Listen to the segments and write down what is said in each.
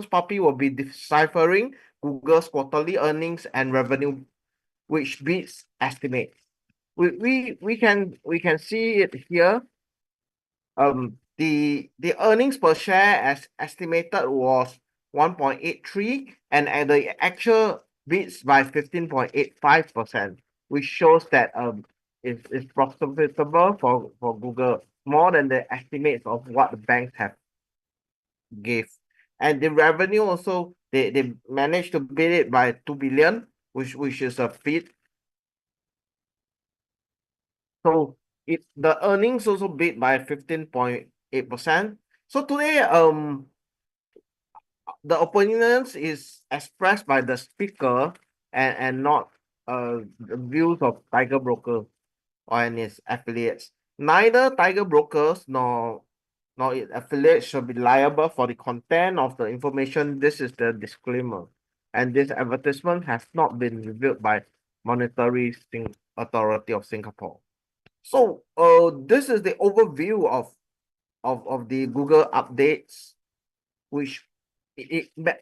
Poppy will be deciphering Google's quarterly earnings and revenue, which beats estimates. We can see it here. The earnings per share as estimated was 1.83, and at the actual beats by 15.85%, which shows that it's profitable for Google more than the estimates of what the banks have gave. And the revenue also, they managed to beat it by 2 billion, which is a feat. So the earnings also beat by 15.8%. So today, the opinions is expressed by the speaker and not the views of Tiger Broker and its affiliates. Neither Tiger Brokers nor its affiliates shall be liable for the content of the information. This is the disclaimer. And this advertisement has not been reviewed by Monetary Authority of Singapore. So this is the overview of the Google updates, which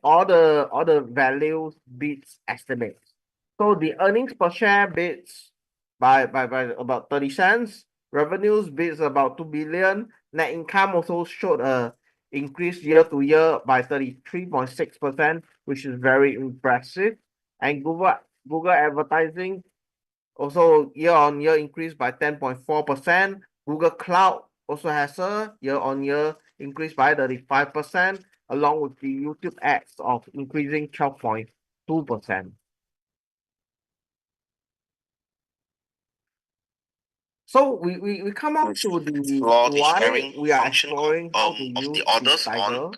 all the values beats estimates. So the earnings per share beats by about 30 cents. Revenues beats about 2 billion. Net income also showed a increase year to year by 33.6%, which is very impressive. And Google advertising also year on year increase by 10.4%. Google Cloud also has a year on year increase by 35%, along with the YouTube ads of increasing 12.2%. So we come up to the why we are exploring how to use the orders on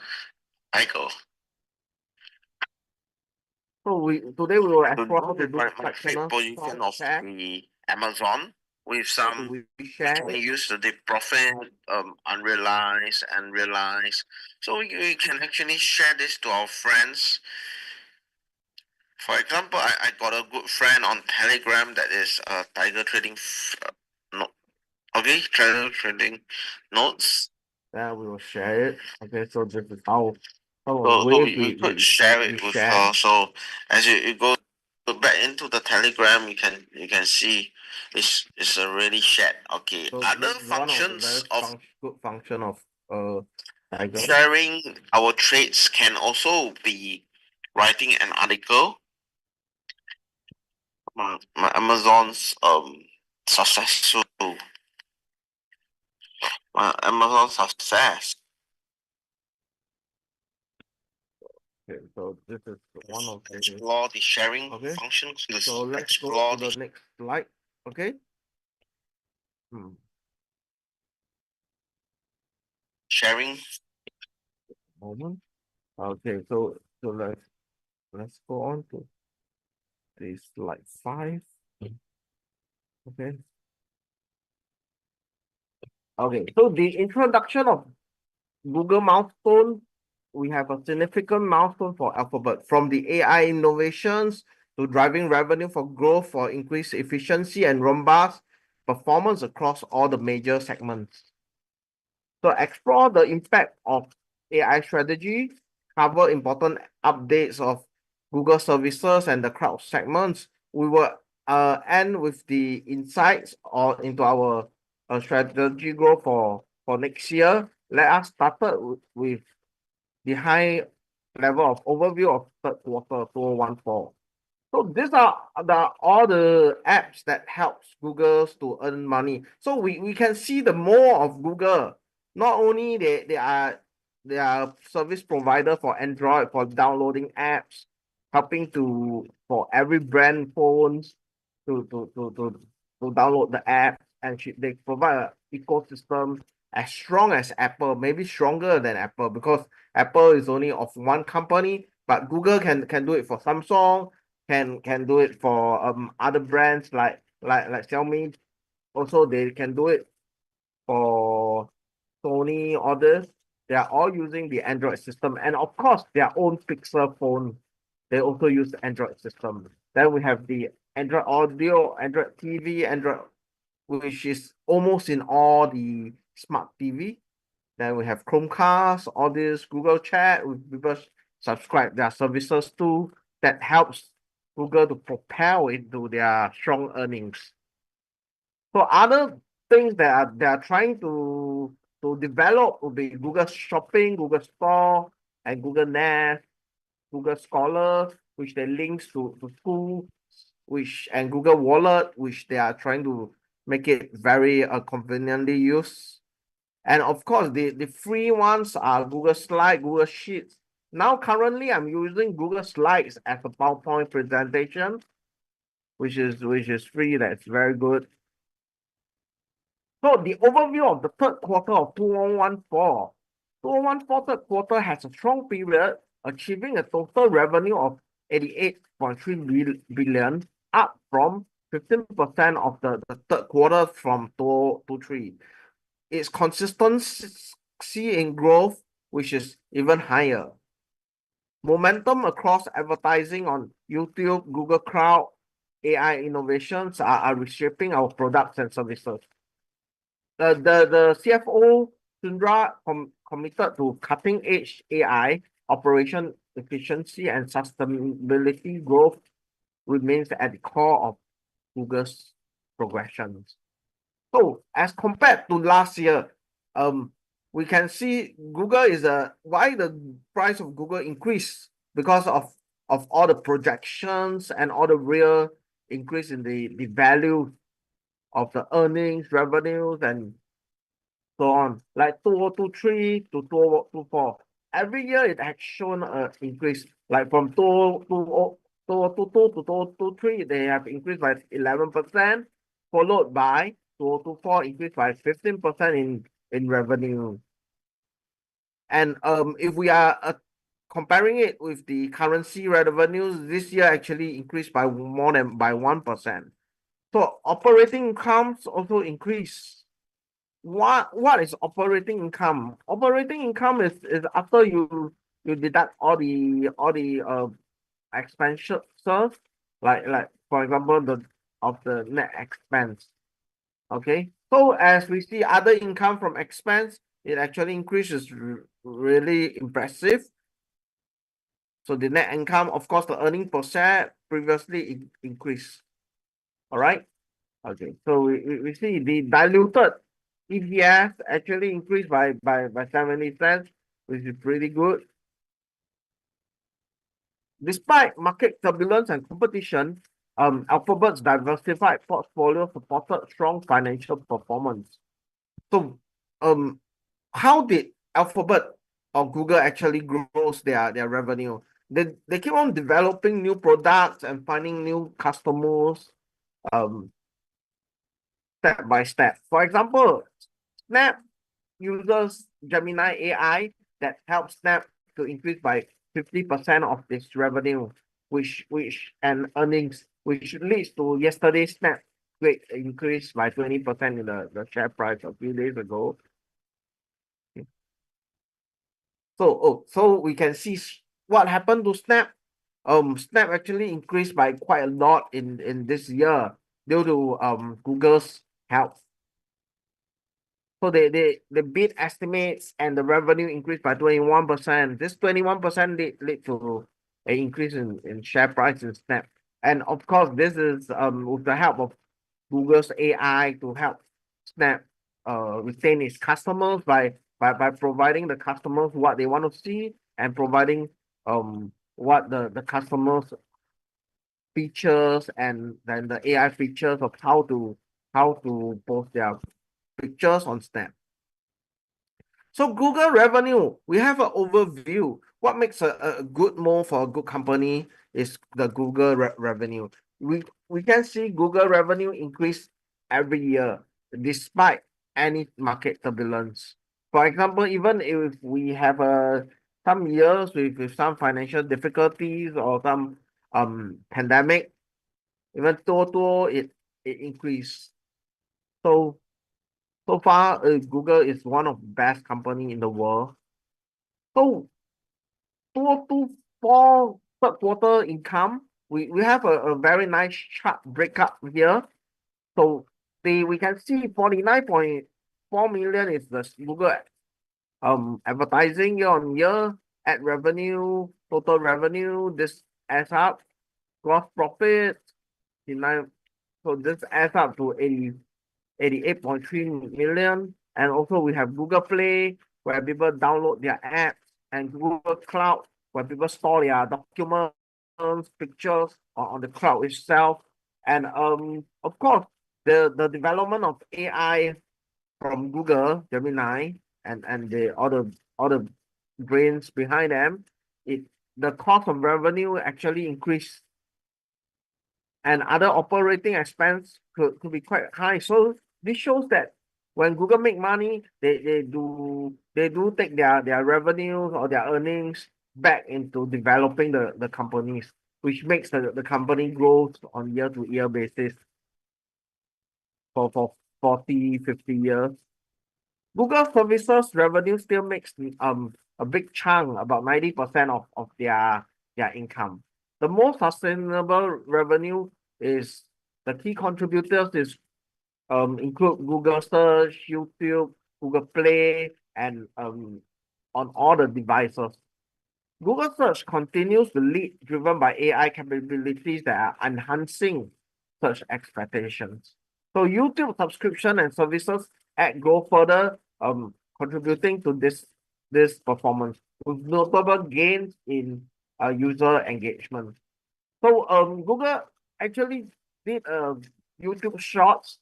Tiger. So today we will explore how to do my favorite position of the Amazon with some we can use the profit unrealized and realized. So we can actually share this to our friends. For example, I got a good friend on Telegram that is Tiger Trading no, okay, Tiger Trading Notes. Yeah, we will share it. Okay, so this is how So we could share it with her. So as you go back into the Telegram, you can see it's already shared. Okay. So Other functions of good function of sharing our trades can also be writing an article. My Amazon's successful. My Amazon success. Okay, so this is one of the explore the sharing functions. So let's go to the next slide. Okay. Sharing. Moment. Okay, so let's go on to the slide 5. Okay. Okay, so the introduction of Google milestone, we have a significant milestone for Alphabet, from the AI innovations to driving revenue for growth for increased efficiency and robust performance across all the major segments. So explore the impact of AI strategy, cover important updates of Google services and the cloud segments. We will end with the insights or into our strategy growth for next year. Let us start with the high level of overview of third quarter 2014. So these are all the apps that helps Google to earn money. So we can see the more of Google. Not only they are service provider for Android for downloading apps, helping for every brand phones to download the app, and they provide an ecosystem as strong as Apple, maybe stronger than Apple, because Apple is only of one company, but Google can do it for Samsung, can do it for other brands like Xiaomi. Also, they can do it for Sony, others. They are all using the Android system, and of course, their own Pixel phone. They also use the Android system. Then we have the Android Audio, Android TV, Android, which is almost in all the smart TV. Then we have Chromecast, all this Google Chat with people subscribe their services to that helps Google to propel into their strong earnings. So other things that they are trying to develop will be Google Shopping, Google Store, and Google Nest, Google Scholar, which they links to school, and Google Wallet, which they are trying to make it very conveniently used. And of course, the free ones are Google Slide, Google Sheets. Now, currently, I'm using Google Slides as a PowerPoint presentation, which is free. That's very good. So the overview of the third quarter of 2014. 2014 third quarter has a strong period, achieving a total revenue of 88.3 billion, up from 15% of the third quarter from 2023. Its consistency in growth, which is even higher. Momentum across advertising on YouTube, Google Cloud, AI innovations are reshaping our products and services. The CFO, Sundra, committed to cutting-edge AI, operation efficiency, and sustainability growth remains at the core of Google's progressions. So as compared to last year, we can see Google is why the price of Google increased because of all the projections and all the real increase in the value of the earnings, revenues, and so on. Like 2023 to 2024, every year it has shown an increase. Like from 2022 to 2023, they have increased by 11%, followed by 2024 increased by 15% in revenue. And if we are comparing it with the currency revenues, this year actually increased by more than by 1%. So operating incomes also increase. What is operating income? Operating income is after you deduct all the expenses, like for example the net expense. Okay, so as we see other income from expense, it actually increases really impressive. So the net income, of course, the earning per share previously increased. All right. Okay, so we see the diluted EPS actually increased by 70 cents, which is pretty good. Despite market turbulence and competition, Alphabet's diversified portfolio supported strong financial performance. So, how did Alphabet or Google actually grows their revenue? They keep on developing new products and finding new customers, step by step. For example, Snap uses Gemini AI that helps Snap to increase by 50% of its revenue, which and earnings, which leads to yesterday's Snap great increase by 20% in the share price a few days ago. So we can see what happened to Snap. Snap actually increased by quite a lot in this year due to Google's help. So they beat estimates and the revenue increased by 21%. This 21% lead to an increase in share price in Snap. And of course, this is with the help of Google's AI to help Snap retain its customers by providing the customers what they want to see and providing what the customers features and then the AI features of how to post their pictures on Snap. So Google revenue, we have an overview. What makes a good move for a good company is the Google revenue. We can see Google revenue increase every year despite any market turbulence. For example, even if we have some years with some financial difficulties or some pandemic, even though it increased. So far, Google is one of the best company in the world. So 2024 third quarter income, we have a very nice chart breakup here. So we can see 49.4 million is the Google advertising year on year. Ad revenue total revenue, this adds up, gross profit, 9, so this adds up to 88.3 million. And also we have Google Play, where people download their apps, and Google Cloud, where people store their documents, pictures on the cloud itself. And of course, the development of AI from Google, Gemini, and the other brains behind them, the cost of revenue actually increased, and other operating expense could be quite high. So this shows that when Google make money, they do take their revenues or their earnings back into developing the companies, which makes the company grow on year-to-year basis for 40, 50 years. Google services revenue still makes a big chunk, about 90% of their income. The most sustainable revenue is the key contributors is include Google Search, YouTube, Google Play, and on all the devices. Google Search continues to lead, driven by AI capabilities that are enhancing search expectations. So YouTube subscription and services add growth further, contributing to this performance with notable gains in user engagement. So Google actually did YouTube Shorts.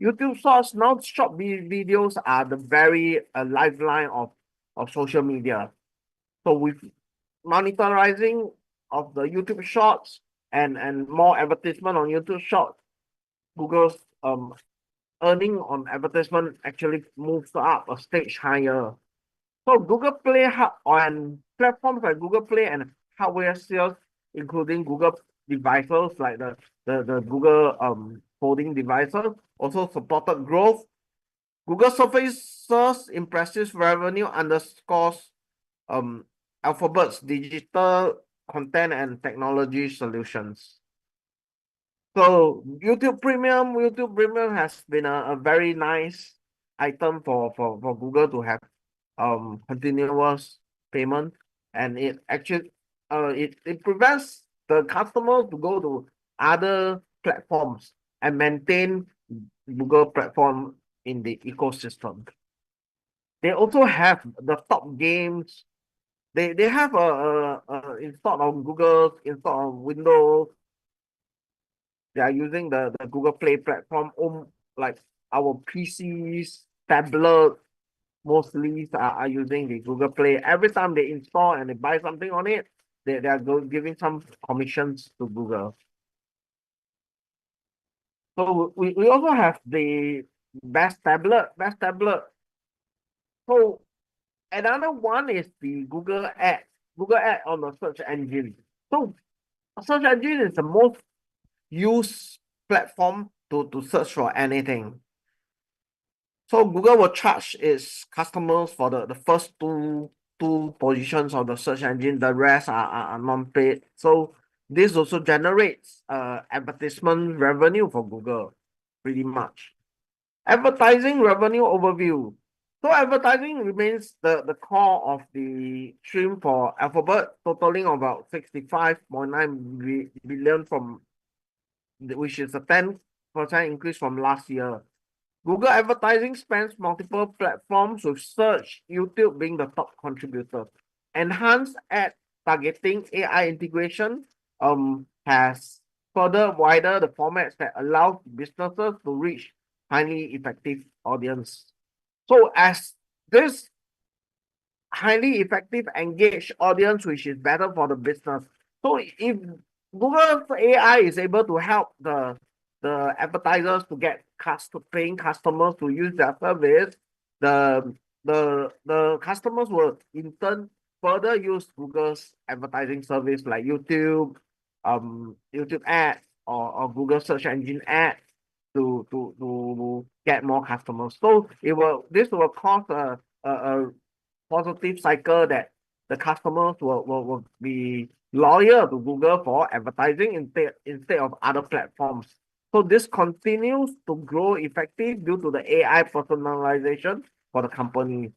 YouTube Shorts, now short videos are the very lifeline of social media. So with monetizing of the YouTube Shorts and more advertisement on YouTube Shorts, Google's earning on advertisement actually moves up a stage higher. So Google Play on platforms like Google Play and hardware sales, including Google devices like the Google folding devices, also supported growth. Google Surface's impressive revenue underscores Alphabet's digital content and technology solutions. So YouTube Premium has been a very nice item for Google to have continuous payment, and it actually it prevents the customer to go to other platforms and maintain Google platform in the ecosystem. They also have the top games. They have a installed on Google, installed on Windows. They are using the Google Play platform like our PCs, tablet, mostly are using the Google Play. Every time they install and they buy something on it, they are giving some commissions to Google. So we also have the best tablet. So another one is the Google Ad. Google Ad on the search engine. So a search engine is the most used platform to search for anything. So Google will charge its customers for the first two positions of the search engine. The rest are non-paid. So this also generates advertisement revenue for Google, pretty much. Advertising revenue overview. So advertising remains the core of the stream for Alphabet, totaling about 65.9 billion which is a 10% increase from last year. Google advertising spans multiple platforms, with search, YouTube being the top contributor. Enhanced ad targeting AI integration has further widened the formats that allow businesses to reach highly effective audience. So as this highly effective engaged audience, which is better for the business. So if Google's AI is able to help the advertisers to get paying customers to use their service, the customers will in turn further use Google's advertising service like YouTube, YouTube ads or Google search engine ads to get more customers. So this will cause a positive cycle that the customers will be loyal to Google for advertising instead of other platforms. So this continues to grow effective due to the AI personalization for the company.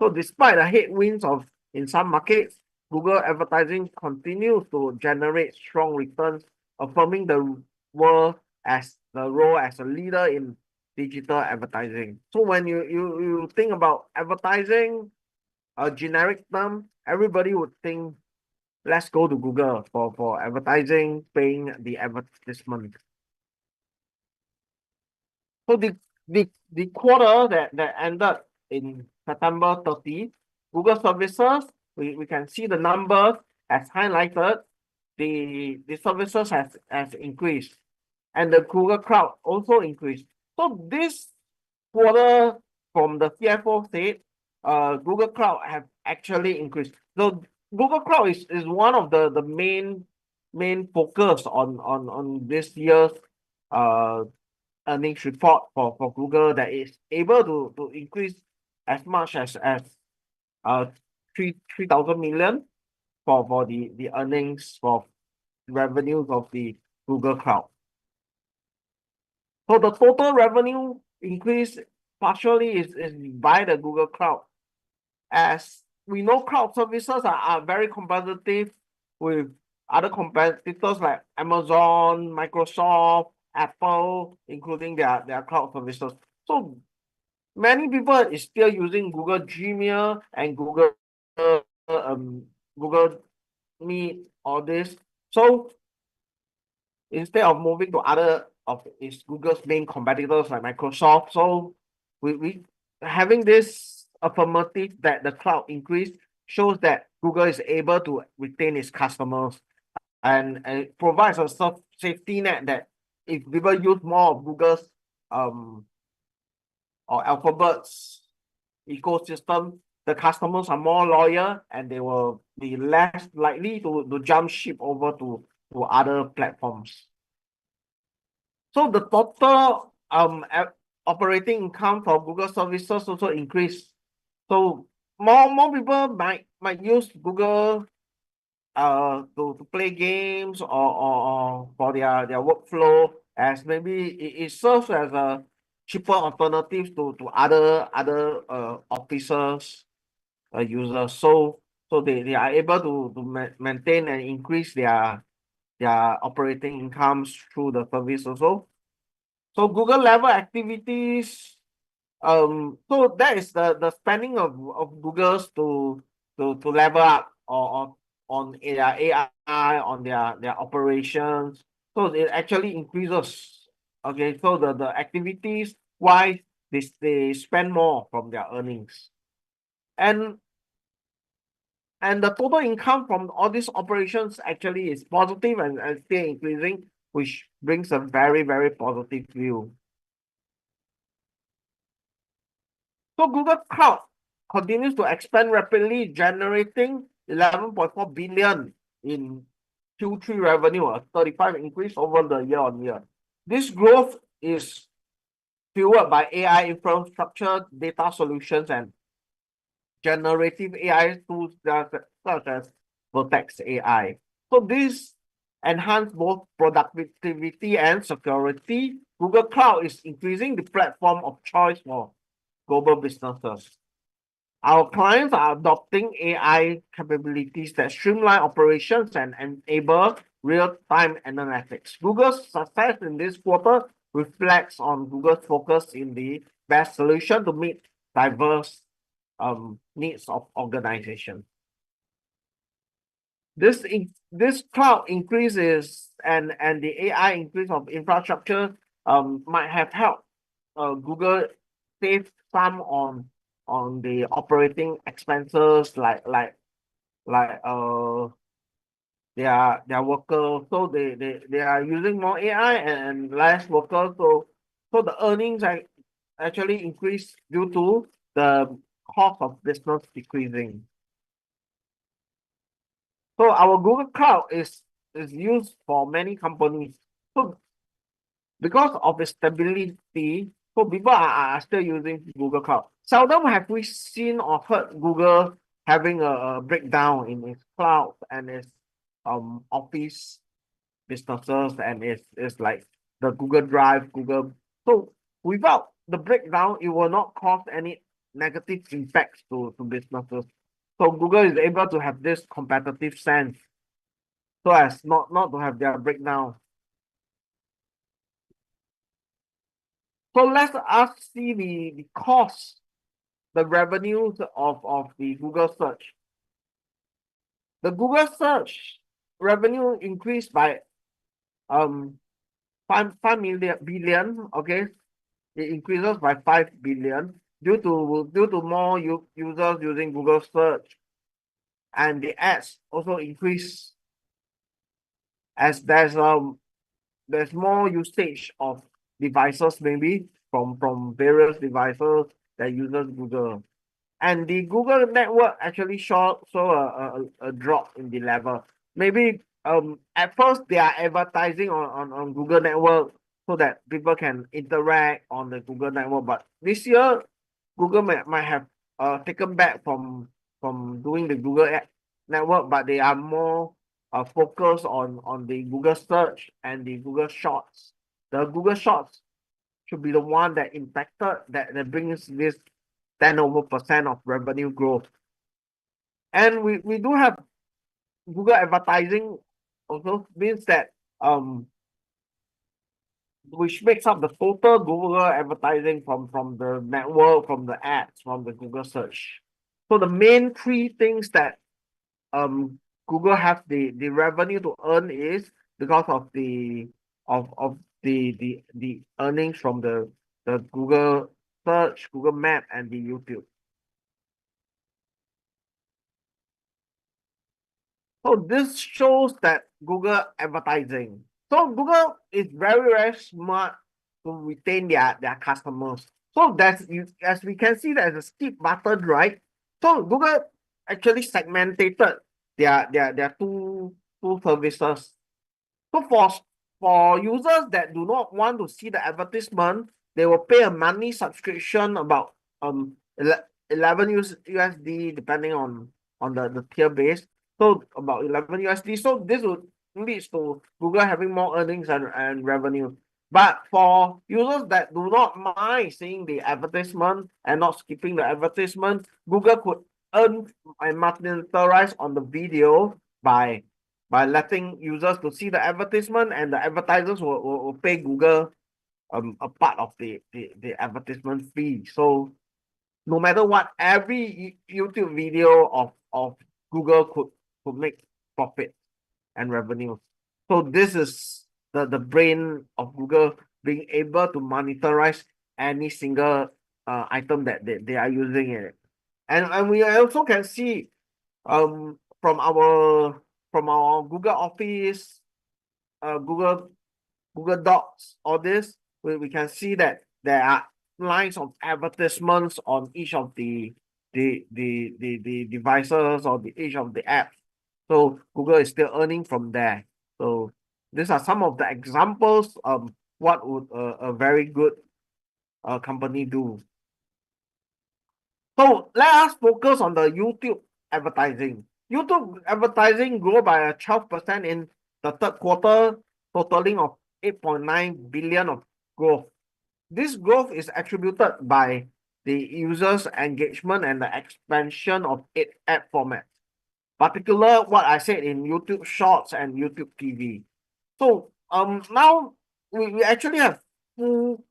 So despite the headwinds in some markets, Google advertising continues to generate strong returns, affirming the world as the role as a leader in digital advertising. So when you think about advertising, a generic term, everybody would think, let's go to Google for advertising, paying the advertisement. So the quarter that ended in September 30, Google services, we can see the numbers as highlighted. The services has increased, and the Google Cloud also increased. So this quarter, from the CFO said, Google Cloud have actually increased. So Google Cloud is one of the main focus on this year's earnings report for Google, that is able to increase as much as 3,000 million for the earnings for revenues of the Google Cloud. So the total revenue increase partially is by the Google Cloud. As we know, cloud services are very competitive with other competitors like Amazon, Microsoft, Apple, including their cloud services. So many people is still using Google Gmail and Google Meet, all this. So instead of moving to other of its Google's main competitors like Microsoft, so we having this affirmative that the cloud increase shows that Google is able to retain its customers, and it provides a safety net that if people use more of Google's or Alphabet's ecosystem, the customers are more loyal and they will be less likely to jump ship over to other platforms. So the total operating income for Google services also increased. So more people might use Google to play games or for their workflow, as maybe it serves as a cheaper alternative to other officers users. So they are able to maintain and increase their operating incomes through the service also. So Google level activities, so that is the spending of Google's to level up or on their AI, on their operations. So it actually increases. Okay, so the activities, why they spend more from their earnings. And the total income from all these operations actually is positive and still increasing, which brings a very, very positive view. So Google Cloud continues to expand rapidly, generating 11.4 billion in Q3 revenue, a 35 increase over the year-on-year. This growth is fueled by AI infrastructure, data solutions, and generative AI tools such as Vertex AI. So this enhance both productivity and security. Google Cloud is increasing the platform of choice for global businesses. Our clients are adopting AI capabilities that streamline operations and enable real-time analytics. Google's success in this quarter reflects on Google's focus in the best solution to meet diverse needs of organizations. This cloud increases and the AI increase of infrastructure might have helped Google save some on the operating expenses, like their workers. So they are using more AI and less workers. So the earnings actually increase due to the cost of business decreasing. So our Google Cloud is used for many companies. So because of the stability, so people are still using Google Cloud. Seldom have we seen or heard Google having a breakdown in its cloud and its office businesses, and it's like the Google Drive, Google. So without the breakdown, it will not cause any negative impacts to businesses. So Google is able to have this competitive sense so as not to have their breakdown. So let us see the cost, the revenues of the Google search. The Google search revenue increased by 5 billion, okay? It increases by 5 billion due to more users using Google search, and the ads also increase as there's more usage of devices, maybe from various devices that uses Google. And the Google network actually saw a drop in the level. Maybe at first they are advertising on Google network so that people can interact on the Google network. But this year, Google might have taken back from doing the network, but they are more focused on the Google search and the Google Shorts. The Google Shorts should be the one that impacted that brings this 10% of revenue growth. And we do have Google advertising also means that which makes up the total Google advertising from the network, from the ads, from the Google search. So the main three things that Google have the revenue to earn is because of the earnings from the Google search, Google Map, and the YouTube. So this shows that Google advertising. So Google is very smart to retain their customers. So as we can see, there's a skip button, right? So Google actually segmented their two services. So for users that do not want to see the advertisement, they will pay a monthly subscription about 11 USD depending on the tier base. So about 11 USD. So this would lead to Google having more earnings and revenue. But for users that do not mind seeing the advertisement and not skipping the advertisement, Google could earn and monetize on the video by letting users to see the advertisement, and the advertisers will pay Google a part of the advertisement fee. So no matter what, every YouTube video of Google could make profit and revenue. So this is the brain of Google being able to monetize any single item that they are using it. And we also can see from our Google Office, Google Docs, all this, we can see that there are lines of advertisements on each of the devices or each of the apps. So Google is still earning from there. So these are some of the examples of what would a very good company do. So let us focus on the YouTube advertising. YouTube advertising grew by a 12% in the third quarter, totaling of 8.9 billion of growth. This growth is attributed by the users' engagement and the expansion of ad formats, particular what I said in YouTube Shorts and YouTube TV. So now we actually have full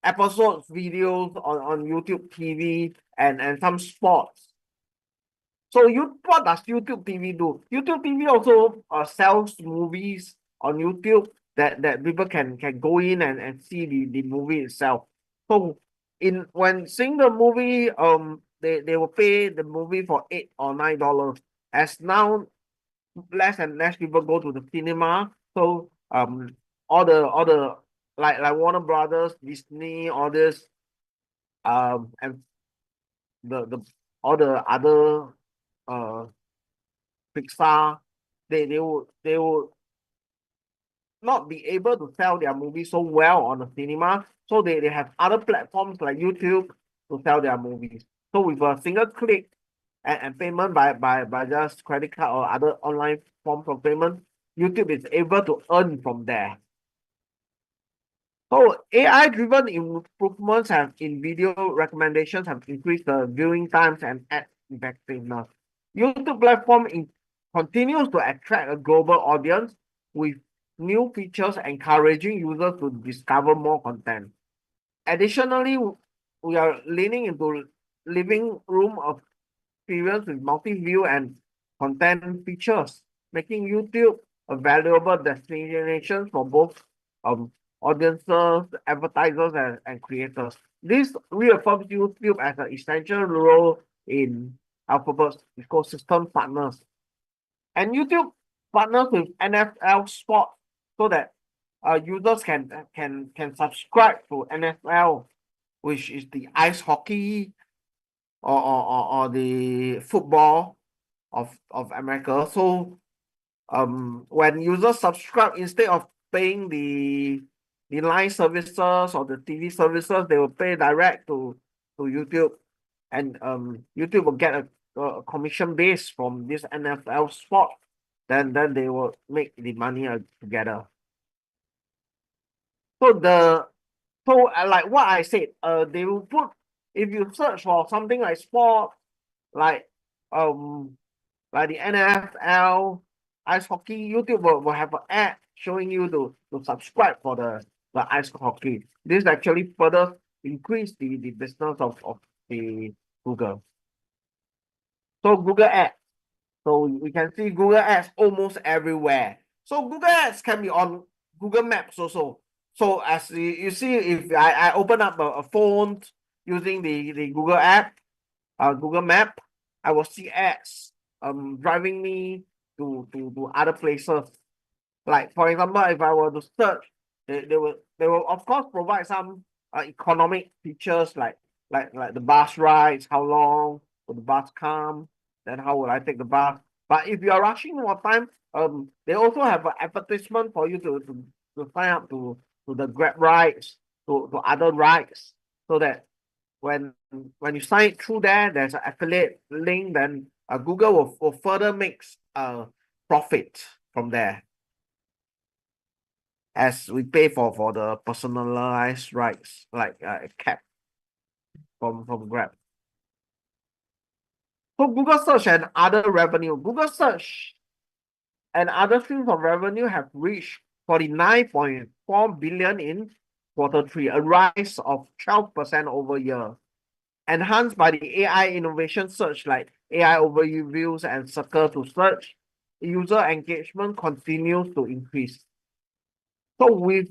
episodes, videos on YouTube TV and some sports. So what does YouTube TV do? YouTube TV also sells movies on YouTube that people can go in and see the movie itself. So when seeing the movie, they will pay the movie for $8 or $9. As now less and less people go to the cinema. So all the like Warner Brothers, Disney, all this and the all the other Pixar, they will not be able to sell their movies so well on the cinema. So they have other platforms like YouTube to sell their movies. So with a single click and payment by just credit card or other online forms of payment, YouTube is able to earn from there. So AI-driven improvements in video recommendations have increased the viewing times and ad effectiveness. YouTube platform continues to attract a global audience with new features encouraging users to discover more content. Additionally, we are leaning into living room experience with multi-view and content features, making YouTube a valuable destination for both audiences, advertisers, and creators. This reaffirms YouTube as an essential role in Alphabet's ecosystem partners. And YouTube partners with NFL Sport so that users can subscribe to NFL, which is the ice hockey or the football of America. So when users subscribe, instead of paying the line services or the TV services, they will pay direct to YouTube, and YouTube will get a commission base from this NFL sport. Then they will make the money together. So like what I said, they will put, if you search for something like sport, like the NFL, ice hockey, YouTube will have an ad showing you to subscribe for the ice hockey. This actually further increase the business of the Google. So Google Ads. So we can see Google Ads almost everywhere. So Google Ads can be on Google Maps also. So as you see, if I open up a phone using the Google app, Google Map, I will see ads driving me to other places. Like for example, if I were to search, they will of course provide some economic features like the bus rides, how long will the bus come, then how will I take the bus. But if you are rushing for time, they also have an advertisement for you to sign up to the Grab rides, to other rides, so that when you sign it through there, there's an affiliate link, then Google will further make profit from there, as we pay for the personalized rights like a cap from Grab. So Google search and other revenue. Google search and other streams of revenue have reached 49.4 billion in Q3, a rise of 12% over year. Enhanced by the AI innovation search like AI overviews and circle to search, user engagement continues to increase. So with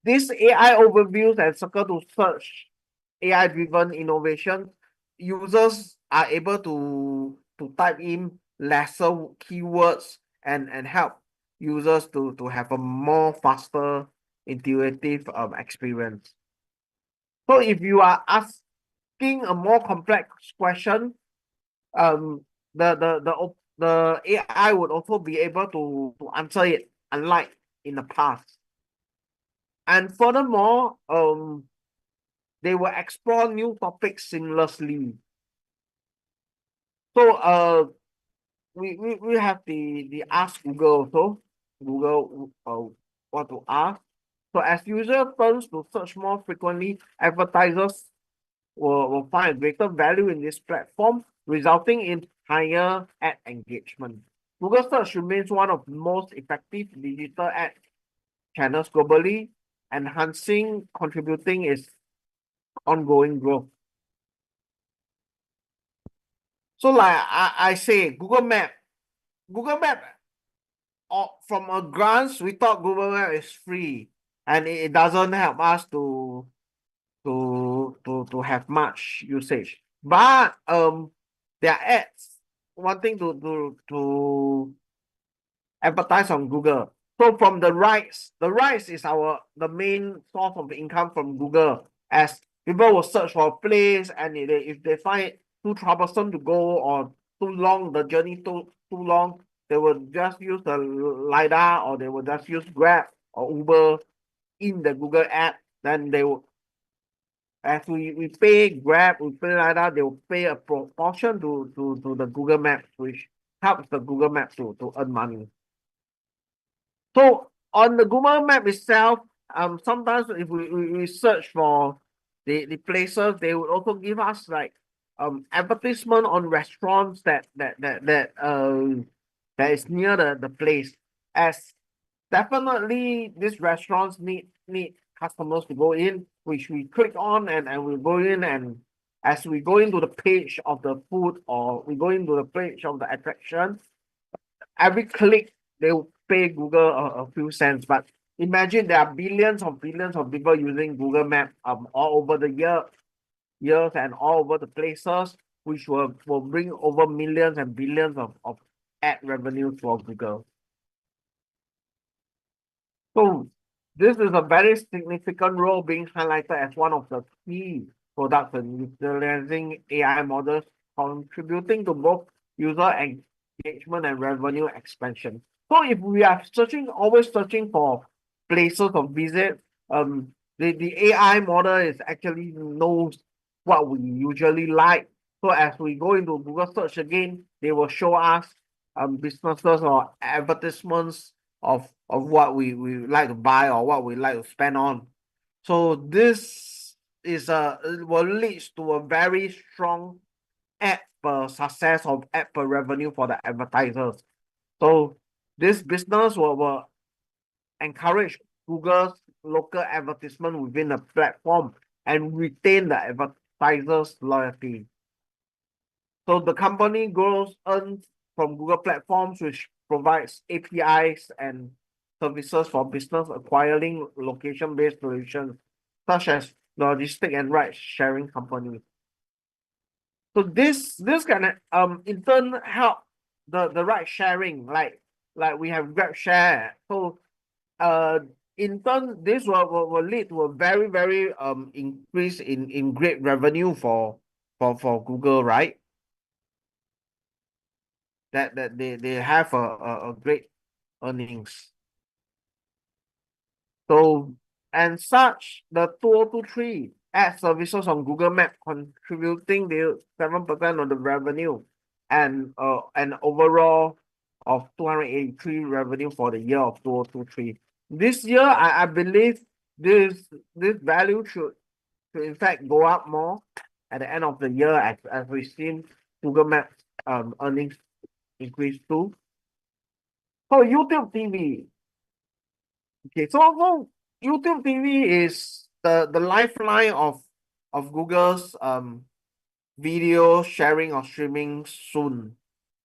this AI overviews and circle to search, AI-driven innovation, users are able to type in lesser keywords and help users to have a more faster, intuitive experience. So if you are asking a more complex question, the AI would also be able to answer it, unlike in the past. And furthermore, they will explore new topics seamlessly. So we have the Ask Google also. Google what to ask. So as user turns to search more frequently, advertisers will find a greater value in this platform, resulting in higher ad engagement. Google Search remains one of the most effective digital ad channels globally, contributing its ongoing growth. So like I say, Google Map, from a glance, we thought Google Map is free, and it doesn't help us to have much usage. But there are ads wanting to advertise on Google. So from the rights is the main source of income from Google, as people will search for a place, and if they find it too troublesome to go, or too long, the journey too long, they will just use the LiDAR, or they will just use Grab or Uber in the Google app. Then they will, as we pay Grab, we pay LiDAR, they will pay a proportion to the Google Maps, which helps the Google Maps to earn money. So on the Google Map itself, sometimes if we search for the places, they would also give us like advertisement on restaurants that is near the place. As definitely these restaurants need customers to go in, which we click on and we go in, and as we go into the page of the food or we go into the page of the attraction, every click they will pay Google a few cents. But imagine there are billions of people using Google Map all over the years and all over the places, which will bring over millions and billions of ad revenue for Google. So this is a very significant role being highlighted as one of the key products in utilizing AI models, contributing to both user engagement and revenue expansion. So if we are always searching for places of visit, the AI model is actually knows what we usually like. So as we go into Google search again, they will show us businesses or advertisements of what we like to buy or what we like to spend on. So this is will lead to a very strong ad per success of ad per revenue for the advertisers. So this business will encourage Google's local advertisement within the platform and retain the advertisers' loyalty. So the company earns from Google platforms, which provides APIs and services for business acquiring location-based solutions, such as logistic and ride-sharing companies. So this can in turn help the ride sharing, like we have GrabShare. So in turn this will lead to a very increase in great revenue for Google, right? That they have a great earnings. So and such the 2023 ad services on Google Map contributing the 7% of the revenue and an overall of 283 revenue for the year of 2023. This year I believe this value should in fact go up more at the end of the year as we've seen Google Maps earnings increase too. So YouTube TV. Okay, so YouTube TV is the lifeline of Google's video sharing or streaming soon.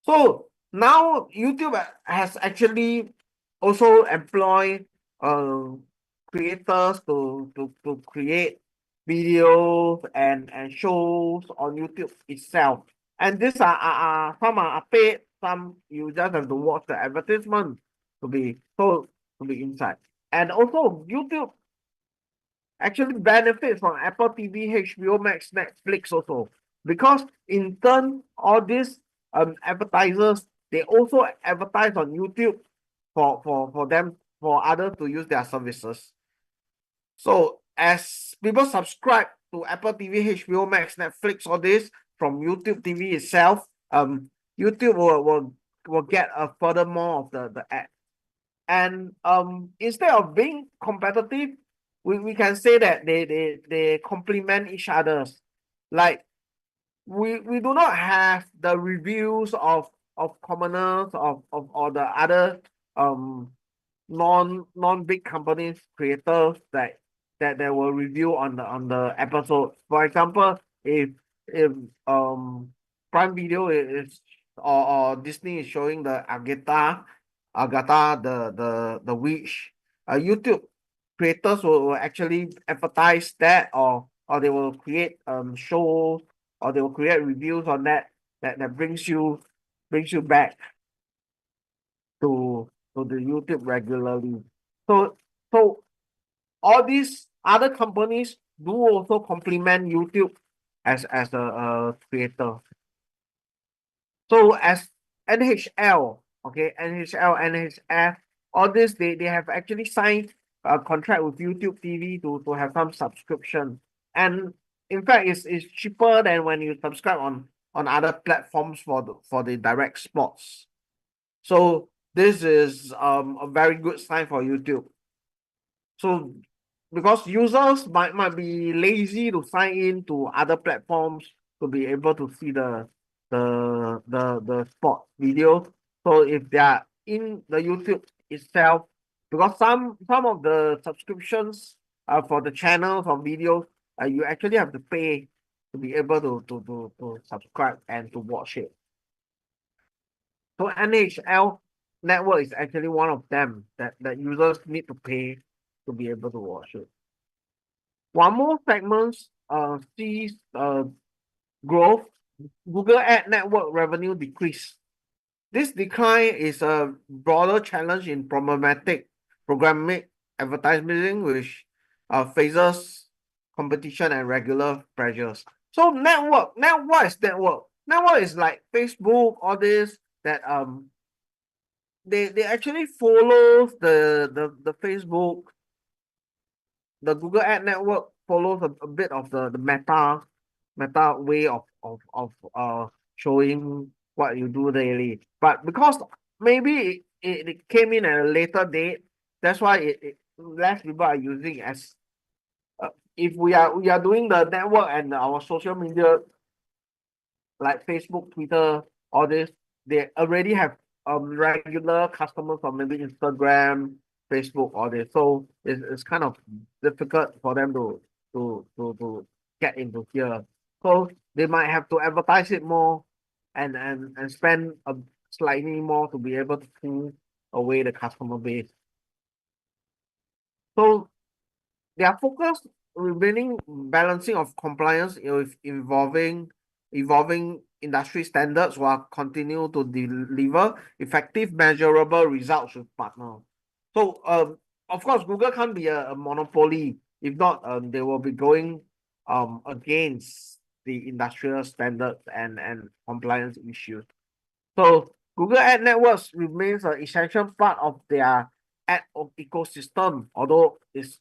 So now YouTube has actually also employed creators to create videos and shows on YouTube itself. And these are some are paid, some you just have to watch the advertisement to be inside. And also YouTube actually benefits from Apple TV, HBO Max, Netflix also. Because in turn, all these advertisers, they also advertise on YouTube for them, for others to use their services. So as people subscribe to Apple TV, HBO Max, Netflix, all this from YouTube TV itself, YouTube will get a further more of the ad. And instead of being competitive, we can say that they complement each other's. Like we do not have the reviews of commoners of or the other non big companies creators that will review on the episode. For example, if Prime Video is or Disney is showing the Agatha the witch, YouTube creators will actually advertise that, or they will create shows, or they will create reviews on that brings you back to the YouTube regularly. So all these other companies do also complement YouTube as a creator. So as NHL, okay, NHL, NHF, all this they have actually signed a contract with YouTube TV to have some subscription. And in fact, it's cheaper than when you subscribe on other platforms for the direct sports. So this is a very good sign for YouTube. So because users might be lazy to sign in to other platforms to be able to see the sport video. So if they are in the YouTube itself, because some of the subscriptions for the channels or videos, you actually have to pay to be able to subscribe and to watch it. So NHL network is actually one of them that users need to pay to be able to watch it. One more segment sees growth. Google Ad Network revenue decrease. This decline is a broader challenge in programmatic advertising, which faces competition and regular pressures. So what is network? Network is like Facebook, all this that they actually follow the Facebook, the Google Ad Network follows a bit of the meta way of showing what you do daily. But because maybe it came in at a later date, that's why less people are using as if we are doing the network and our social media like Facebook, Twitter, all this, they already have regular customers from maybe Instagram, Facebook, all this. So it's kind of difficult for them to get into here. So they might have to advertise it more and spend a slightly more to be able to pull away the customer base. So their focus remaining balancing of compliance with evolving industry standards while continue to deliver effective measurable results with partners. So of course Google can't be a monopoly. If not, they will be going against the industrial standards and compliance issues. So Google Ad Networks remains an essential part of their ad ecosystem, although it's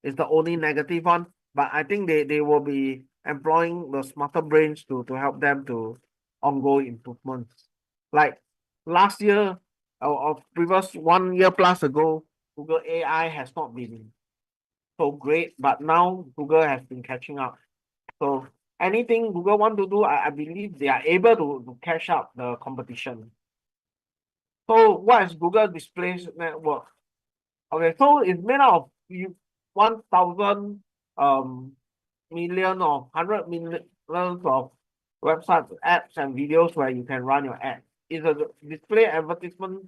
the only negative one. But I think they will be employing the smarter brains to help them to ongoing improvements. Like last year or previous 1 year plus ago, Google AI has not been so great, but now Google has been catching up. So anything Google want to do, I believe they are able to catch up the competition. So what is Google Display Network? Okay, so it's made out of 1,000 million or 100 million of websites, apps, and videos where you can run your ad. It's a display advertisement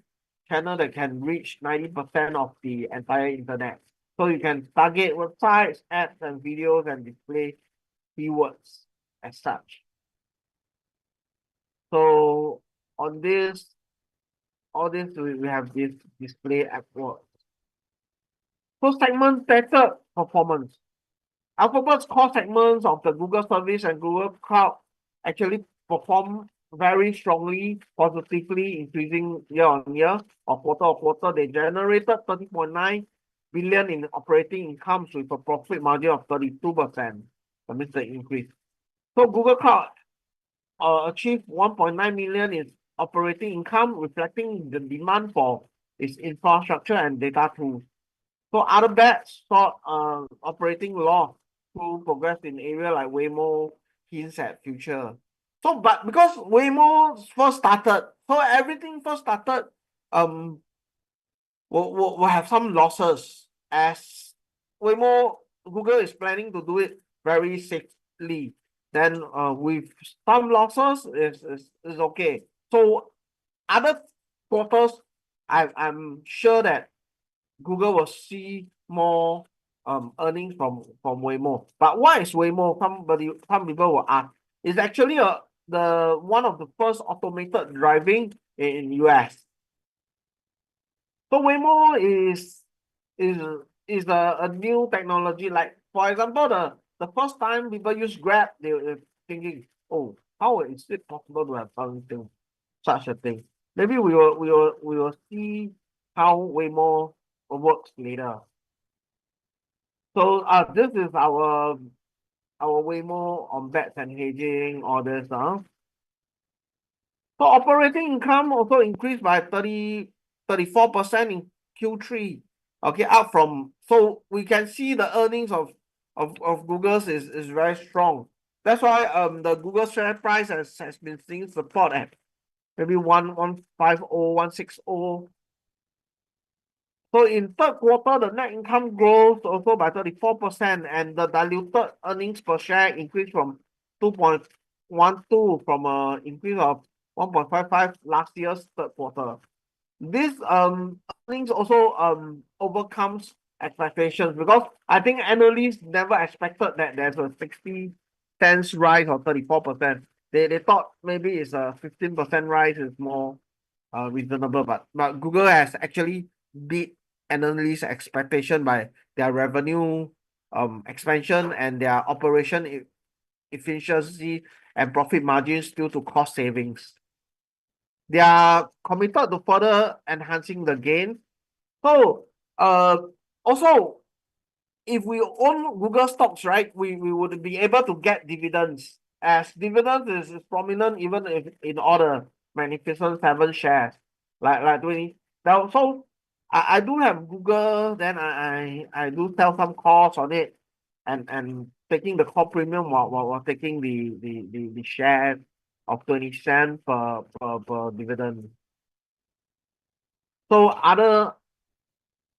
channel that can reach 90% of the entire internet. So you can target websites, apps, and videos and display keywords as such. So on this, all this we have this display app work. So segmented performance. Alphabet's core segments of the Google service and Google Cloud actually perform very strongly, positively, increasing year on year or quarter on quarter. They generated 30.9 billion in operating incomes with a profit margin of 32%. That means the increase. So Google Cloud achieved 1.9 million in operating income, reflecting the demand for its infrastructure and data tools. So other bets saw operating loss through progress in area like Waymo hints at future. So but because Waymo first started, so everything first started will have some losses as Waymo Google is planning to do it very safely. Then with some losses is okay. So other quarters, I'm sure that Google will see more earnings from Waymo. But what is Waymo? Some people will ask. It's actually the one of the first automated driving in US. So Waymo is is a new technology. Like for example, the first time people use Grab, they were thinking, oh, how is it possible to have something such a thing? Maybe we will see how Waymo works later. So this is our Waymo on bets and hedging orders. So operating income also increased by 34% in Q3. Okay, up from, so we can see the earnings of Google's is very strong. That's why the Google share price has been seeing support at maybe 150, 160. So in third quarter, the net income grows also by 34%, and the diluted earnings per share increased from 2.12 from an increase of 1.55 last year's third quarter. This earnings also overcomes expectations, because I think analysts never expected that there's a 60 cents rise or 34%. They thought maybe it's a 15% rise is more reasonable, but Google has actually beat analysts' expectation by their revenue expansion and their operation efficiency and profit margins due to cost savings. They are committed to further enhancing the gain. So also, if we own Google stocks, right, we would be able to get dividends, as dividends is prominent even if in all the Magnificent Seven shares, like 20. Now, so I do have Google, then I do sell some calls on it, and taking the call premium while taking the share of 20 cents per dividend. So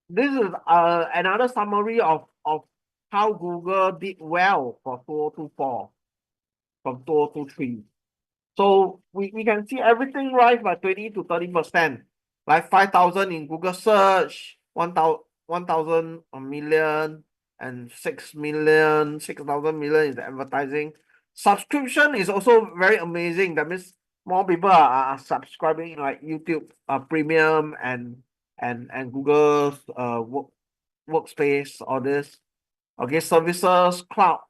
this is another summary of how Google did well for 2024 from 2023. So we can see everything rise by 20 to 30%, like 5,000 in Google search, 1,000 million, and 6,000,000, 6,000 million is the advertising. Subscription is also very amazing. That means more people are subscribing, like YouTube Premium and Google's workspace, all this. Okay, services, cloud.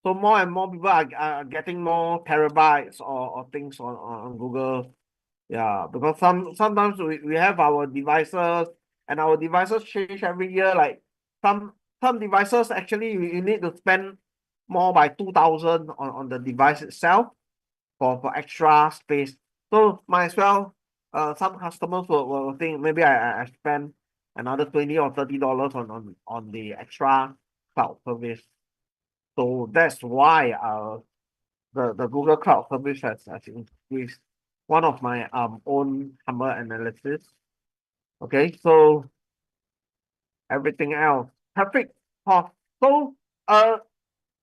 So more and more people are getting more terabytes or things on Google. Yeah, because sometimes we have our devices, and our devices change every year. Like some devices actually you need to spend more by 2,000 on the device itself for extra space. So might as well, some customers will think maybe I spend another 20 or $30 on the extra cloud service. So that's why the Google Cloud service has increased. One of my own humble analysis. Okay, so everything else, traffic cost. So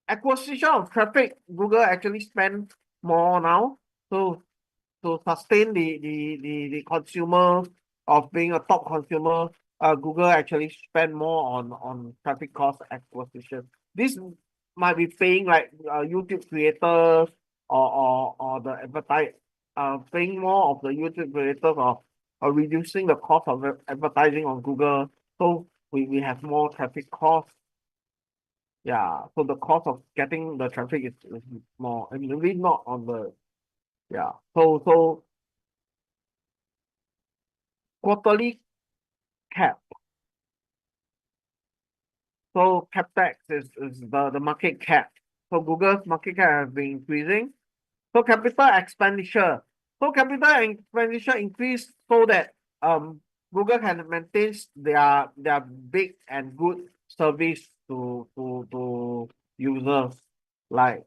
acquisition of traffic, Google actually spend more now. So to sustain the consumer of being a top consumer, Google actually spend more on traffic cost acquisition. This might be paying like YouTube creators or the advertise paying more of the YouTube creators or reducing the cost of advertising on Google. So we have more traffic costs. Yeah, so the cost of getting the traffic is more, I mean, really not on the, yeah. So quarterly cap. So CapEx is the market cap. So Google's market cap has been increasing. So capital expenditure. So capital expenditure increased so that Google can maintain their big and good service to users, like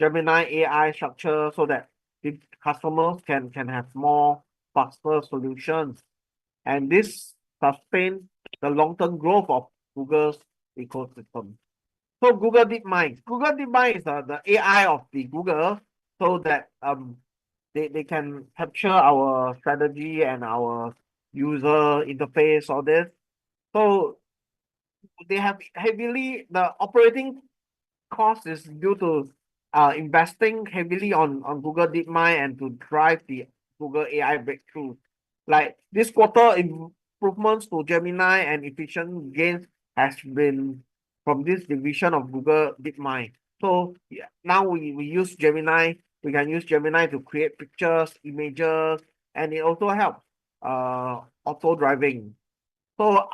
Gemini AI structure, so that the customers can have more faster solutions. And this sustain the long-term growth of Google's ecosystem. So Google DeepMind. Google DeepMind is the AI of the Google, so that they can capture our strategy and our user interface, all this. So they have heavily, the operating cost is due to investing heavily on Google DeepMind and to drive the Google AI breakthrough. Like this quarter, improvements to Gemini and efficient gains has been from this division of Google DeepMind. So yeah, now we use Gemini. We can use Gemini to create pictures, images, and it also helps auto driving. So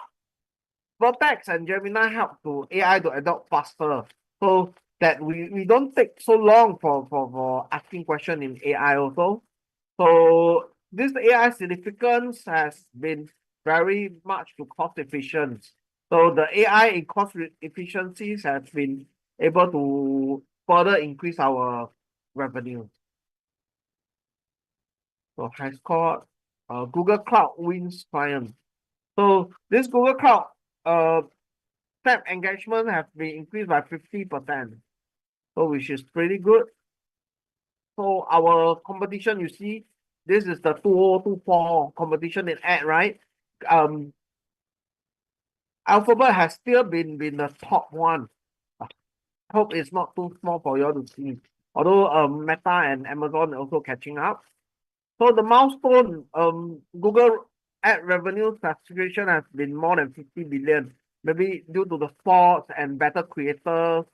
Vertex and Gemini help to AI to adopt faster, so that we don't take so long for asking question in AI also. So this AI significance has been very much to cost efficient. So the AI in cost efficiencies has been able to further increase our revenue. So HasCore, Google Cloud wins client. So this Google Cloud tab engagement has been increased by 50%. So which is pretty good. So our competition, you see, this is the 2024 competition in ad, right? Alphabet has still been the top one. I hope it's not too small for you all to see. Although Meta and Amazon are also catching up. So the milestone, Google ad revenue saturation has been more than 50 billion, maybe due to the sports and better creators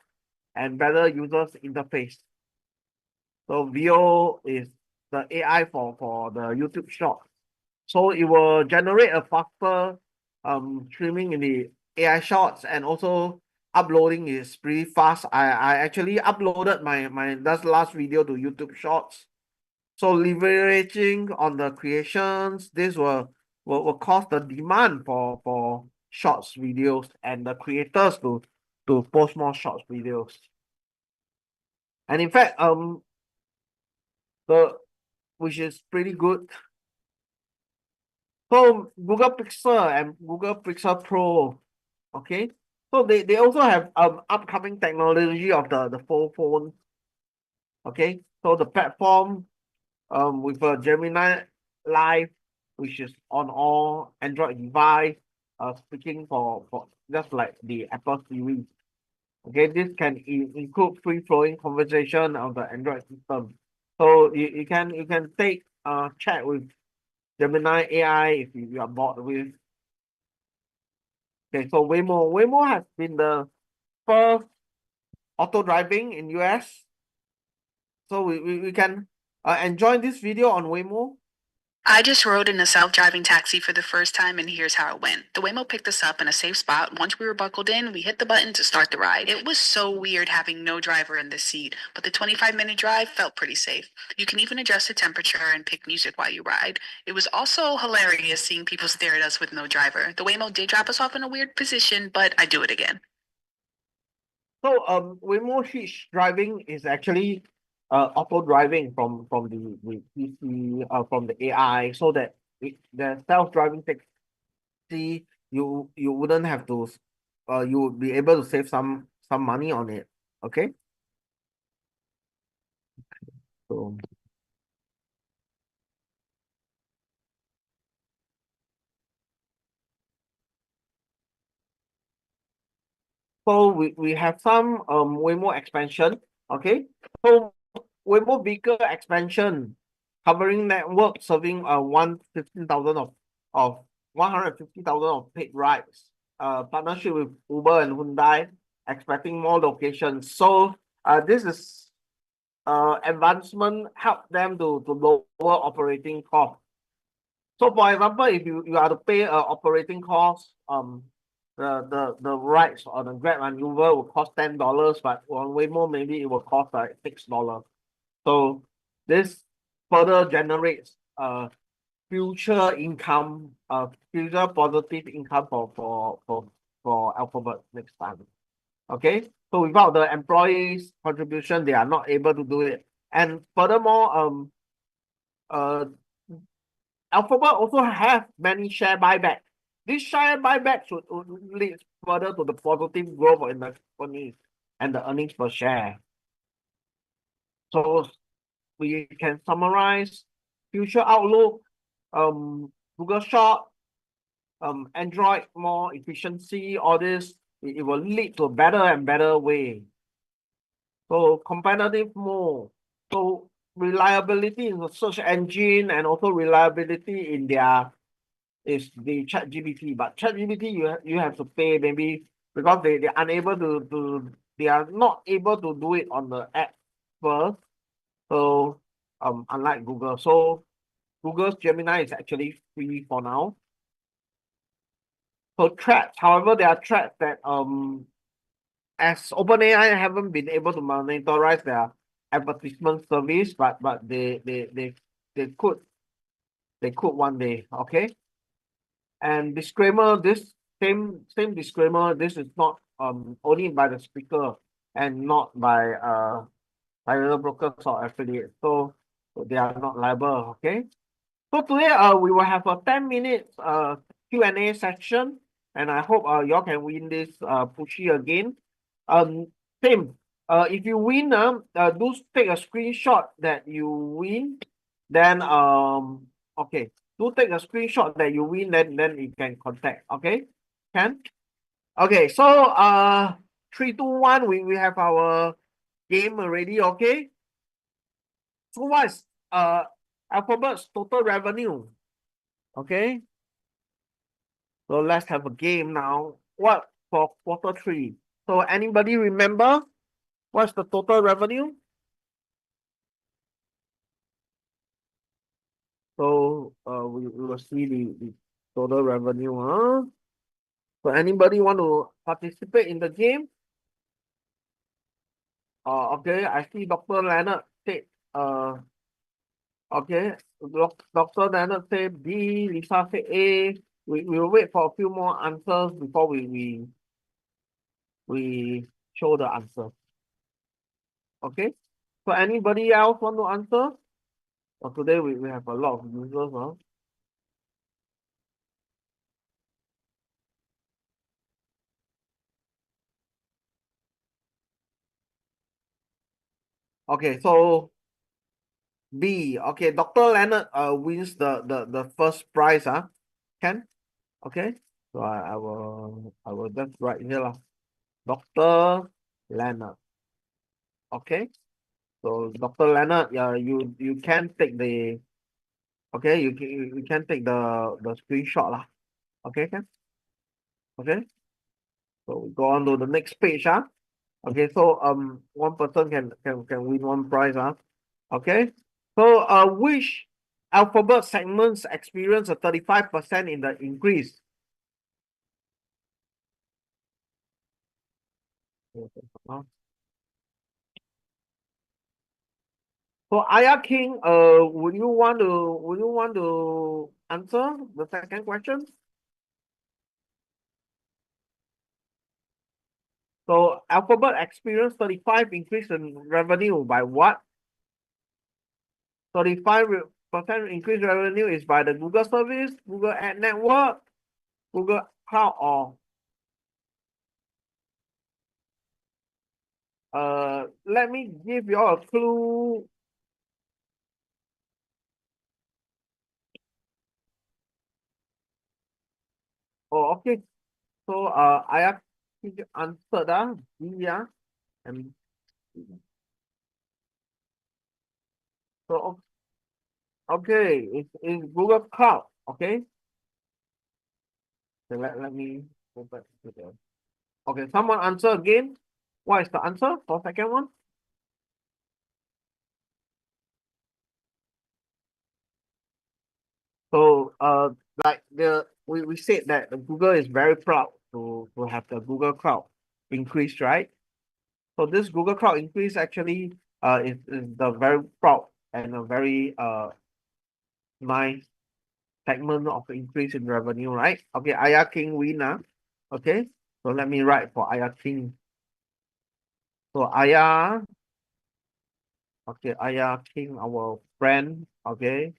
and better users interface. So VO is the AI for the YouTube short. So it will generate a faster streaming in the AI shorts, and also uploading is pretty fast. I actually uploaded my last video to YouTube shorts. So leveraging on the creations, this will cause the demand for shorts videos and the creators to post more shorts videos. And in fact, which is pretty good. So Google Pixel and Google Pixel Pro, okay. So they also have upcoming technology of the full phone. Okay, so the platform with a Gemini Live, which is on all Android device, speaking for just like the Apple series. Okay, this can include free-flowing conversation of the Android system. So you can take chat with Gemini AI if you are bored with. Okay, so Waymo has been the first auto driving in US. So we can enjoy this video on Waymo. I just rode in a self-driving taxi for the first time, and here's how it went. The Waymo picked us up in a safe spot. Once we were buckled in, we hit the button to start the ride. It was so weird having no driver in the seat, but the 25-minute drive felt pretty safe. You can even adjust the temperature and pick music while you ride. It was also hilarious seeing people stare at us with no driver. The Waymo did drop us off in a weird position, but I'd do it again. So Waymo Switch driving is actually auto driving from the PC from the AI, so that the self-driving taxi you wouldn't have to you would be able to save some money on it. Okay. So we have some Waymo expansion. Okay. So Waymo vehicle expansion covering network serving 150,000 of 150,000 of paid rides. Partnership with Uber and Hyundai, expecting more locations. So this is advancement help them to lower operating costs. So for example, if you are to pay operating costs, the rides on the Grab and Uber will cost $10, but on Waymo maybe it will cost like $6. So this further generates future income, future positive income for Alphabet next time. Okay, so without the employees' contribution, they are not able to do it. And furthermore, Alphabet also have many share buyback. This share buyback should lead further to the positive growth in the company and the earnings per share. So we can summarize future outlook, Google Short, Android more efficiency, all this, it will lead to a better and better way. So competitive more. So reliability in the search engine and also reliability in their is the ChatGPT. But ChatGPT you have to pay maybe because they're unable they are not able to do it on the app first. So unlike Google. So Google's Gemini is actually free for now. So threats, however, there are threats that as OpenAI haven't been able to monitorize their advertisement service, but they could one day, okay? And disclaimer, this same disclaimer, this is not only by the speaker, and not by other brokers or affiliates. So they are not liable, okay? So today we will have a 10 minutes Q&A section, and I hope y'all can win this pushy again. Same. If you win, do take a screenshot that you win. Then okay, do take a screenshot that you win. Then you can contact. Okay, can. Okay, so 3, 2, 1. We have our game already. Okay. So what is Alphabet's total revenue? Okay. So let's have a game now. What for quarter 3? So anybody remember what's the total revenue? So we will see the total revenue, huh? So anybody want to participate in the game? Okay, I see Dr. Leonard said okay, Dr. Leonard said B, Lisa said A. We'll wait for a few more answers before we show the answer. Okay. So anybody else want to answer? So today we have a lot of users, huh? Okay, so B. Okay, Dr. Leonard wins the first prize, huh? Can? Okay. So I will just write here lah. Dr. Leonard. Okay. So Dr. Leonard, yeah, you can take the okay, you can take the screenshot lah. Okay, can? Okay. So we go on to the next page, huh? Okay, so one person can win one prize, huh? Okay. So which alphabet segments experience a 35% in the increase? So Aya King, would you want to answer the second question? So Alphabet experienced 35 increase in revenue by what? 35% increase revenue is by the Google service, Google Ad Network, Google Cloud, or let me give you all a clue. Oh, okay. So I have answered yeah, and so okay, it's Google Cloud. Okay. So let me go back to the okay, someone answer again. What is the answer for second one? So like we said that Google is very proud to have the Google Cloud increase, right? So this Google Cloud increase actually is the very proud and a very nice segment of increase in revenue, right? Okay, Aya King win. Okay, so let me write for Aya King. So Aya, okay, Aya King, our friend, okay.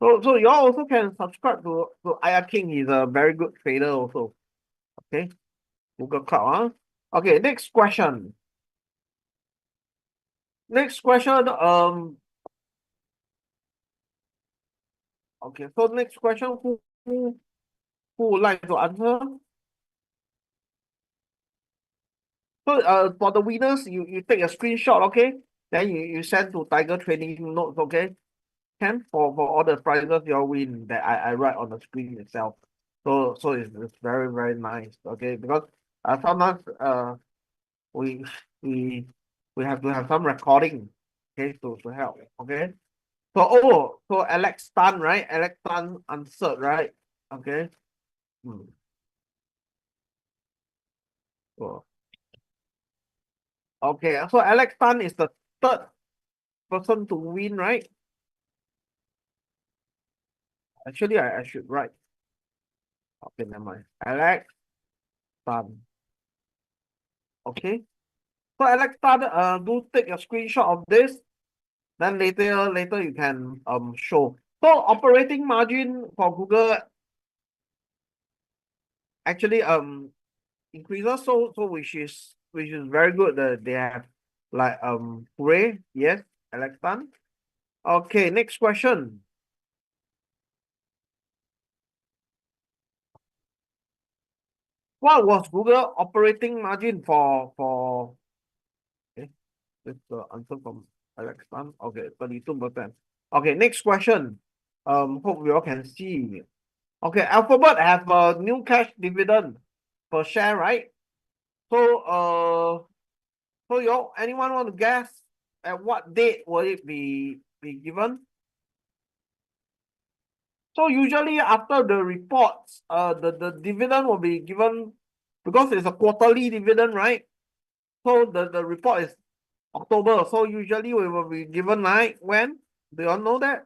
So you all also can subscribe to Aya King. He's a very good trader also. Okay, Google Cloud. Okay, next question. Next question. Okay, so next question. Who would like to answer? So for the winners, you take a screenshot, okay? Then you send to Tiger Trading Notes, okay? Can for all the prizes you win that I write on the screen itself. So it's very, very nice, okay? Because sometimes we we we have to have some recording, okay, to help, okay? So Alex Tan, right? Alex Tan answered, right? Okay. So, okay, so Alex Tan is the third person to win, right? Actually, I should write. Okay, never mind. Alex Tan. Okay. So Alex, do take a screenshot of this. Then later you can show. So operating margin for Google actually increases, so which is very good that they have like hooray, yes, Alex Tan. Okay, next question. What was Google operating margin for okay, this is the answer from Alex Tan. Okay, 32%. Okay, next question. Hope you all can see. Okay, Alphabet have a new cash dividend per share, right? So anyone want to guess at what date will it be given? So usually after the reports, the dividend will be given because it's a quarterly dividend, right? So the report is October. So usually we will be given like when? Do you all know that?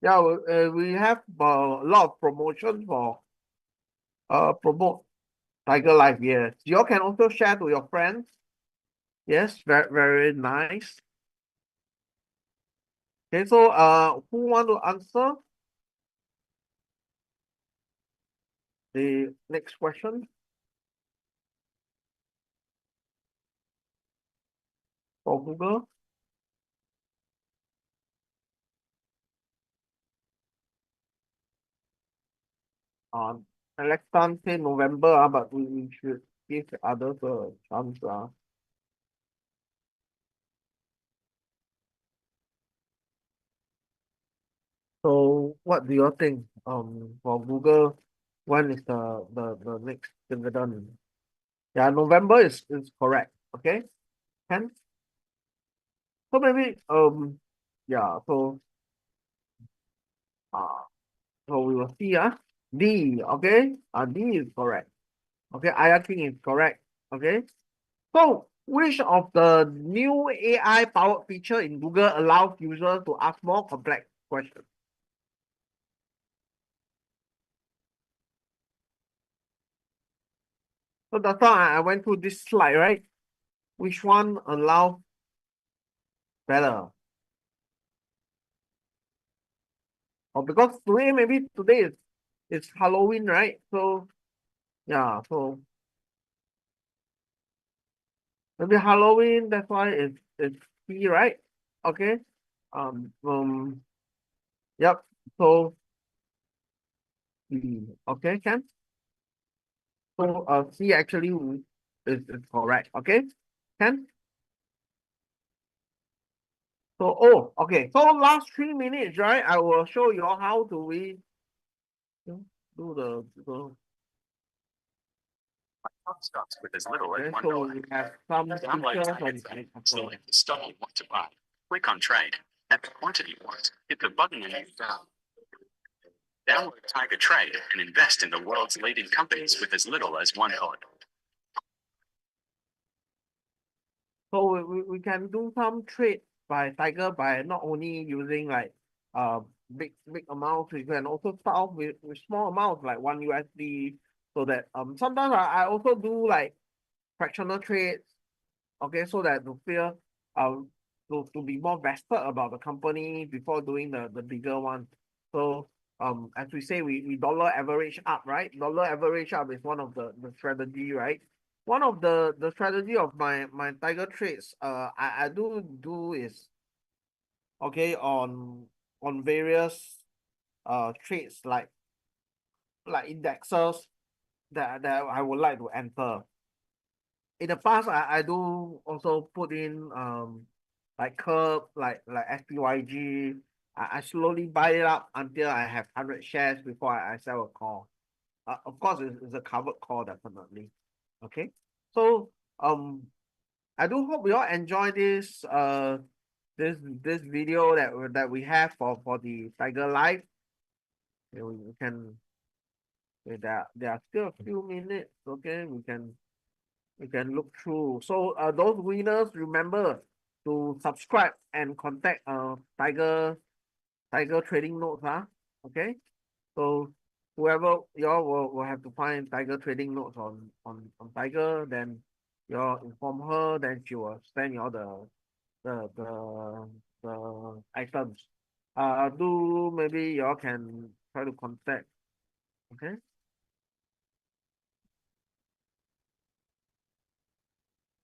Yeah, we have a lot of promotion for promote Tiger Life. Yes, you all can also share to your friends. Yes, very nice. Okay, so who want to answer the next question for Google? Alex Tan say November, but we should give others a chance. So what do you think? For Google, when is the next dividend? Yeah, November is correct. Okay, can so maybe yeah, uh so we will see. D, okay, D is correct. Okay, Aya King is correct. Okay, so which of the new AI powered feature in Google allows users to ask more complex questions? So that's why I went through this slide, right? Which one allows better? Or because today is it's Halloween, right? So yeah, so maybe Halloween, that's why it's key, right? Okay. Yep. So okay, can so C actually is correct. Okay, can so okay. So last 3 minutes, right? I will show you all how do we do the Stocks with as little as okay, $1. so we have some Download features targets and on select the stock you want to buy. Click on trade. At the quantity you want, hit the button and you down. Download Tiger Trade and invest in the world's leading companies with as little as $1. So we can do some trade by Tiger by not only using like big amounts, we can also start off with small amounts like $1 so that sometimes I also do like fractional trades, okay, so that to feel to be more vested about the company before doing the bigger one. So as we say, we dollar average up, right? Dollar average up is one of the strategy, right? One of the strategy of my Tiger trades, I do is okay on various trades like indexes that I would like to enter. In the past, I do also put in like curve like SPYG. I slowly buy it up until I have 100 shares before I sell a call. Of course, it's a covered call definitely. Okay, so I do hope you all enjoy this this video that we have for the Tiger Life. We can there are still a few minutes. Okay, we can look through. So those winners, remember to subscribe and contact Tiger Trading Notes. Okay. So whoever y'all will have to find Tiger trading notes on Tiger, then y'all inform her, then she will send y'all the items. Do maybe y'all can try to contact. Okay.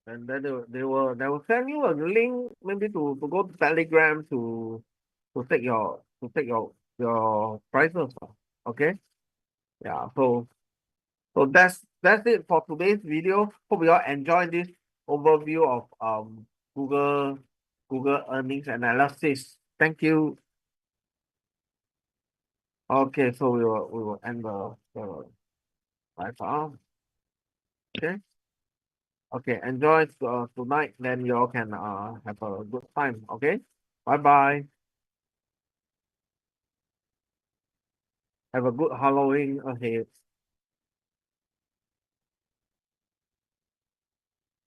And then they will send you a link maybe to go to Telegram to take your prices. Okay. Yeah. So that's it for today's video. Hope you all enjoyed this overview of Google earnings analysis. Thank you. Okay, so we will end the live now. Okay. Okay, enjoy tonight. Then you all can have a good time. Okay. Bye bye. Have a good Halloween ahead.